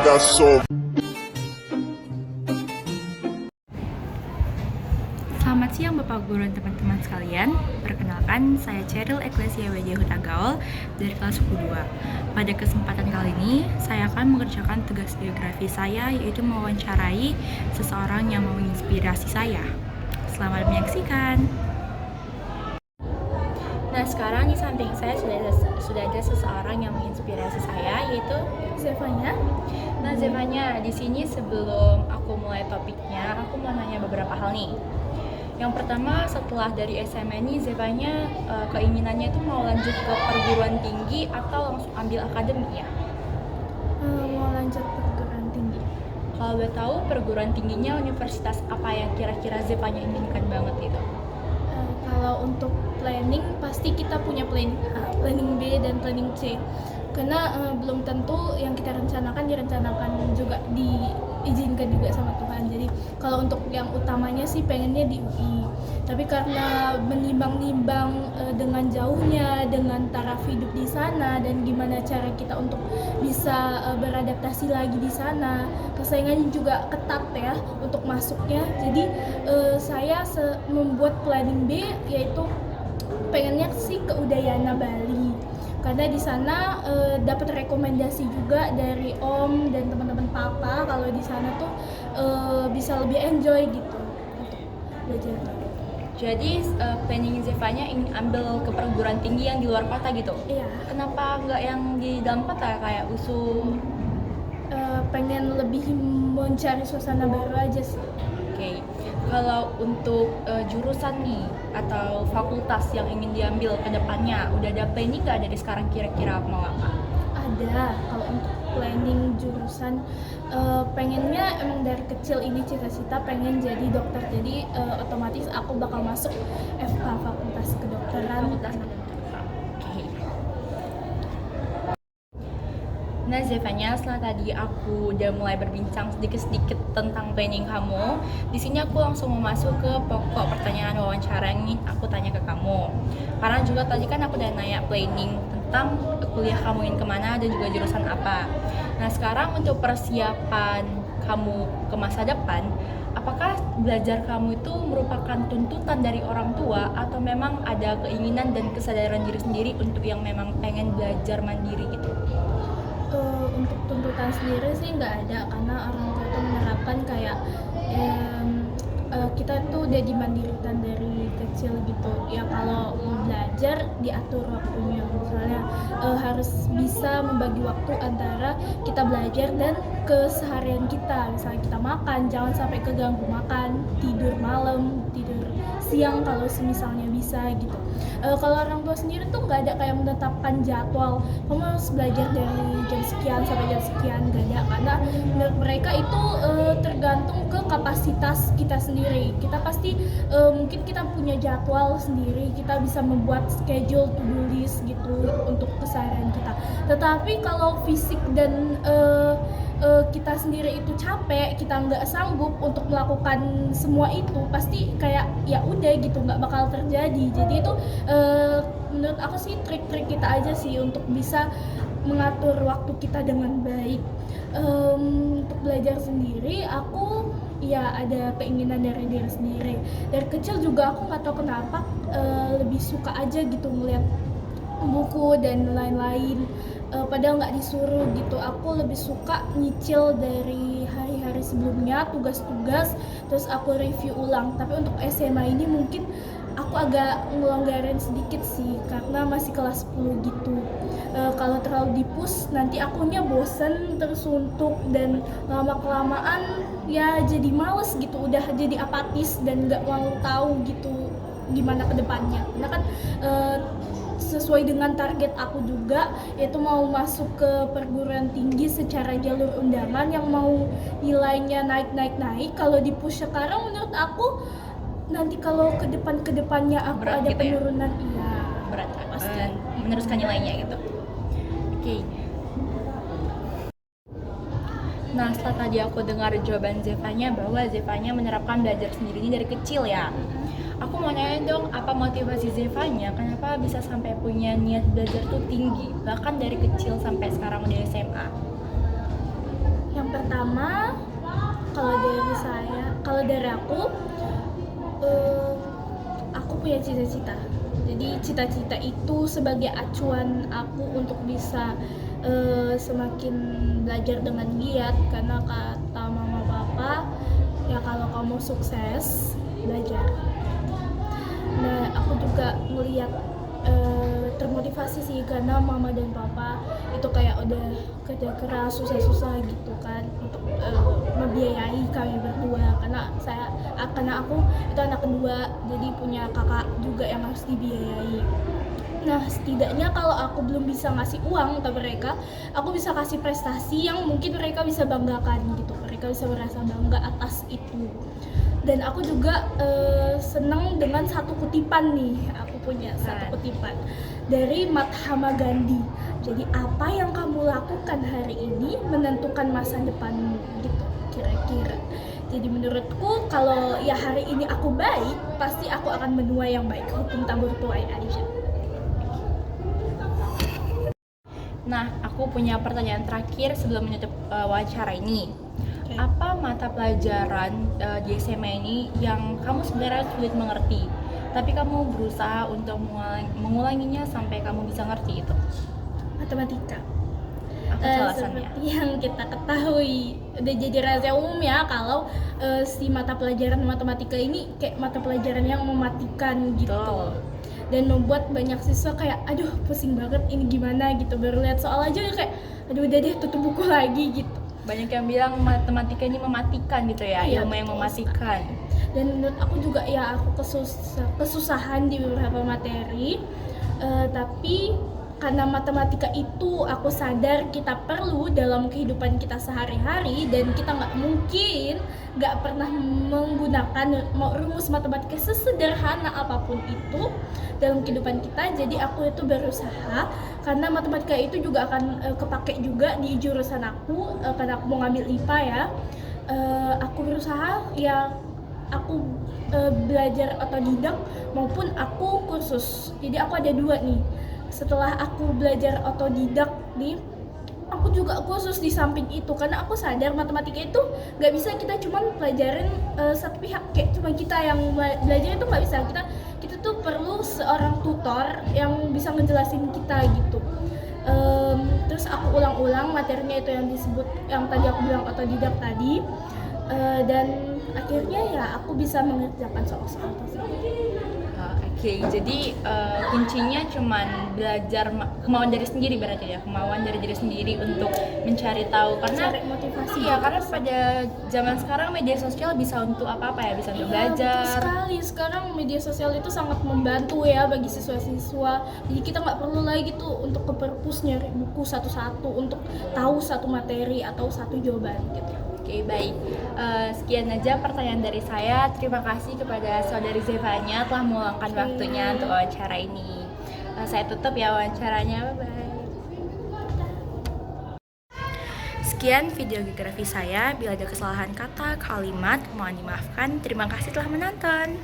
got so. Selamat siang Bapak Guru dan teman-teman sekalian. Perkenalkan, saya Cheryl Ecclesia W.J. Hutagaul dari kelas suku 2. Pada kesempatan kali ini, saya akan mengerjakan tugas biografi saya, yaitu mewawancarai seseorang yang menginspirasi saya. Selamat menyaksikan. Nah, sekarang di samping saya sudah ada seseorang yang menginspirasi saya, yaitu Zevanya. Nah, Zevanya, di sini sebelum aku mulai topiknya, aku mau nanya beberapa hal nih. Yang pertama, setelah dari SMA ini, Zevanya keinginannya itu mau lanjut ke perguruan tinggi atau langsung ambil akademik ya? Mau lanjut perguruan tinggi. Kalau boleh tahu, perguruan tingginya universitas apa yang kira-kira Zevanya inginkan banget itu? Kalau untuk planning, pasti kita punya planning A, planning B, dan planning C. Karena belum tentu yang kita rencanakan direncanakan juga diizinkan juga sama Tuhan. Jadi kalau untuk yang utamanya sih pengennya di UI. Tapi karena menimbang-nimbang dengan jauhnya, dengan taraf hidup di sana, dan gimana cara kita untuk bisa beradaptasi lagi di sana, persaingannya juga ketat ya untuk masuknya. Jadi saya membuat planning B, yaitu pengennya sih ke Udayana Bali. Karena di sana dapat rekomendasi juga dari Om dan teman-teman Papa kalau di sana tuh bisa lebih enjoy gitu untuk belajar. Jadi planning Zevanya ingin ambil ke perguruan tinggi yang di luar kota gitu? Iya. Kenapa nggak yang di dalam kota kayak USU? Pengen lebih mencari suasana baru aja sih. Oke. Kalau untuk jurusan nih atau fakultas yang ingin diambil ke depannya, udah ada planning nggak dari sekarang kira-kira mau apa? Ada. Kalau untuk planning jurusan, pengennya emang dari kecil ini cita-cita pengen jadi dokter. Jadi otomatis aku bakal masuk FK, Fakultas Kedokteran. Oke. Nah, Zevanya, setelah tadi aku udah mulai berbincang sedikit-sedikit tentang planning kamu, di sini aku langsung mau masuk ke pokok pertanyaan wawancara yang ingin aku tanya ke kamu. Karena juga tadi kan aku udah nanya planning tentang kuliah kamu ingin kemana dan juga jurusan apa. Nah, sekarang untuk persiapan kamu ke masa depan, apakah belajar kamu itu merupakan tuntutan dari orang tua atau memang ada keinginan dan kesadaran diri sendiri untuk yang memang pengen belajar mandiri gitu? Untuk tuntutan sendiri sih nggak ada, karena orang tua tuh menerapkan kayak kita tuh udah dimandirikan dari kecil gitu ya. Kalau mau belajar diatur waktunya, misalnya harus bisa membagi waktu antara kita belajar dan keseharian kita. Misalnya kita makan, jangan sampai keganggu makan, tidur malam, tidur siang kalau misalnya bisa gitu. Kalau orang tua sendiri tuh nggak ada kayak menetapkan jadwal kamu harus belajar dari jam sekian sampai jam sekian, nggak ada. Karena menurut mereka itu tergantung ke kapasitas kita sendiri. Kita pasti mungkin kita punya jadwal sendiri, kita bisa membuat schedule to do list gitu untuk keseharian kita. Tetapi kalau fisik dan kita sendiri itu capek, kita nggak sanggup untuk melakukan semua itu, pasti kayak ya udah gitu, nggak bakal terjadi. Jadi itu menurut aku sih trik-trik kita aja sih untuk bisa mengatur waktu kita dengan baik. Untuk belajar sendiri, aku ya ada keinginan dari diri sendiri. Dari kecil juga aku nggak tahu kenapa lebih suka aja gitu ngeliat buku dan lain-lain, padahal nggak disuruh gitu. Aku lebih suka nyicil dari hari-hari sebelumnya tugas-tugas, terus aku review ulang. Tapi untuk SMA ini mungkin aku agak ngelonggarin sedikit sih, karena masih kelas 10 gitu. Kalau terlalu di-push nanti akunya bosen, tersuntuk, dan lama-kelamaan ya jadi males gitu, udah jadi apatis dan nggak mau tahu gitu gimana ke depannya. Karena kan sesuai dengan target aku juga, yaitu mau masuk ke perguruan tinggi secara jalur undangan yang mau nilainya naik. Kalau di-push sekarang menurut aku nanti kalau ke depannya aku berat ada gitu penurunan ya? Iya berat pasti meneruskan nilainya gitu. Oke. Nah, setelah tadi aku dengar jawaban Zevanya bahwa Zevanya menerapkan belajar sendiri ini dari kecil ya. Aku mau nanya dong, apa motivasi Zevanya kenapa bisa sampai punya niat belajar tuh tinggi, bahkan dari kecil sampai sekarang udah SMA? Yang pertama, kalau dari aku punya cita-cita. Jadi cita-cita itu sebagai acuan aku untuk bisa semakin belajar dengan giat, karena kata mama papa ya kalau kamu sukses belajar. Nah, aku juga ngelihat termotivasi sih karena mama dan papa itu kayak udah kerja keras susah-susah gitu kan untuk membiayai kami berdua, karena aku itu anak kedua, jadi punya kakak juga yang harus dibiayai. Nah, setidaknya kalau aku belum bisa ngasih uang ke mereka, aku bisa kasih prestasi yang mungkin mereka bisa banggakan gitu. Mereka bisa merasa bangga atas itu. Dan aku juga senang dengan satu kutipan nih. Aku punya satu kutipan dari Mahatma Gandhi. Jadi apa yang kamu lakukan hari ini menentukan masa depanmu gitu kira-kira. Jadi menurutku kalau ya hari ini aku baik, pasti aku akan menuai yang baik. Hukum tabur tuai Aisyah. Nah, aku punya pertanyaan terakhir sebelum menutup wawancara ini. Okay. Apa mata pelajaran di SMA ini yang kamu sebenarnya sulit mengerti, tapi kamu berusaha untuk mengulanginya sampai kamu bisa ngerti itu? Matematika. Alasannya? Seperti yang kita ketahui, udah jadi rahasia umum ya kalau si mata pelajaran matematika ini kayak mata pelajaran yang mematikan gitu. Betul. Dan membuat banyak siswa kayak aduh pusing banget ini gimana gitu, baru lihat soal aja kayak aduh udah deh tutup buku lagi gitu. Banyak yang bilang matematika ini mematikan gitu ya, ilmu yang mematikan. Dan menurut aku juga ya aku kesusahan di beberapa materi, tapi karena matematika itu aku sadar kita perlu dalam kehidupan kita sehari-hari, dan kita nggak pernah menggunakan rumus matematika sesederhana apapun itu dalam kehidupan kita. Jadi aku itu berusaha, karena matematika itu juga akan kepake juga di jurusan aku, karena aku mau ngambil IPA ya. Aku berusaha ya aku belajar otodidak maupun aku kursus. Jadi aku ada dua nih. Setelah aku belajar otodidak nih, aku juga kursus di samping itu, karena aku sadar matematika itu nggak bisa kita cuma pelajarin satu pihak, kayak cuma kita yang belajar itu nggak bisa. Kita tuh perlu seorang tutor yang bisa ngejelasin kita gitu. Terus aku ulang-ulang materinya itu yang tadi aku bilang otodidak tadi, dan akhirnya ya aku bisa mengerjakan soal-soal tersebut. Oke, jadi kuncinya cuman belajar kemauan diri sendiri berarti ya, kemauan dari diri sendiri untuk mencari tahu, karena cari motivasi ya, karena pada zaman sekarang media sosial bisa untuk apa ya, bisa untuk belajar. Betul sekali, sekarang media sosial itu sangat membantu ya bagi siswa-siswa, jadi kita nggak perlu lagi tuh untuk ke perpus nyari buku satu-satu untuk tahu satu materi atau satu jawaban gitu. Oke, baik. Sekian aja pertanyaan dari saya. Terima kasih kepada saudari Zevanya telah meluangkan waktunya untuk wawancara ini. Saya tutup ya wawancaranya. Bye-bye. Sekian video geografi saya. Bila ada kesalahan kata, kalimat, mohon dimaafkan. Terima kasih telah menonton.